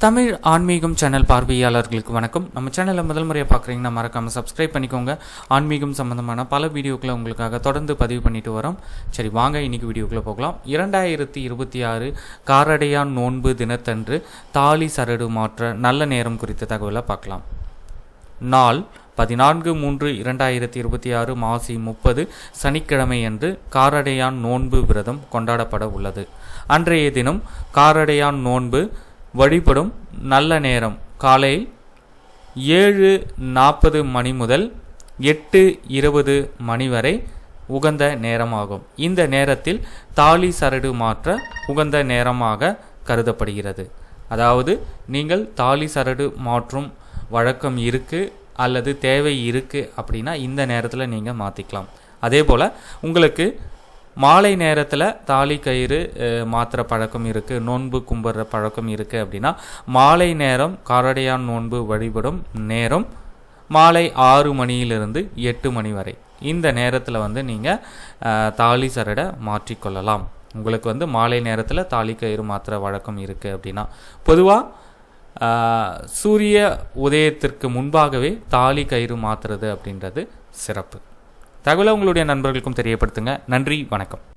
தமிழ் ஆன்மீகம் சேனல் பார்வையாளர்களுக்கு வணக்கம். நம்ம சேனலை முதல் முறையாக பார்க்குறீங்கன்னா மறக்காமல் சப்ஸ்கிரைப் பண்ணிக்கோங்க. ஆன்மீகம் சம்பந்தமான பல வீடியோக்களை உங்களுக்காக தொடர்ந்து பதிவு பண்ணிட்டு வரோம். சரி, வாங்க இன்னைக்கு வீடியோக்குள்ளே போகலாம். 2026 காரடையான் நோன்பு தினத்தன்று தாலி சரடு மாற்ற நல்ல நேரம் குறித்த தகவலை பார்க்கலாம். நாள் 14/3/2026 மாசி 30 சனிக்கிழமை அன்று காரடையான் நோன்பு விரதம் கொண்டாடப்பட உள்ளது. அன்றைய தினம் காரடையான் நோன்பு வழிபடும் நல்ல நேரம் காலை 7:40 மணி முதல் 8:20 மணி வரை உகந்த நேரமாகும். இந்த நேரத்தில் தாலி சரடு மாற்ற உகந்த நேரமாக கருதப்படுகிறது. அதாவது நீங்கள் தாலி சரடு மாற்றும் வழக்கம் இருக்குது அல்லது தேவை இருக்குது அப்படின்னா இந்த நேரத்தில் நீங்கள் மாற்றிக்கலாம். அதே போல் உங்களுக்கு மாலை நேரத்தில் தாலி கயிறு மாத்திர பழக்கம் இருக்குது, நோன்பு கும்பிட்ற பழக்கம் இருக்குது அப்படின்னா மாலை நேரம் காரடையான் நோன்பு வழிபடும் நேரம் மாலை 6 மணியிலிருந்து 8 மணி வரை. இந்த நேரத்தில் நீங்கள் தாலி சரடை மாற்றிக்கொள்ளலாம். உங்களுக்கு மாலை நேரத்தில் தாலி கயிறு மாத்திர வழக்கம் இருக்குது அப்படின்னா பொதுவாக சூரிய உதயத்திற்கு முன்பாகவே தாலி கயிறு மாற்றுறது அப்படின்றது சிறப்பு. தகவலை உங்களுடைய நண்பர்களுக்கும் தெரியப்படுத்துங்க. நன்றி, வணக்கம்.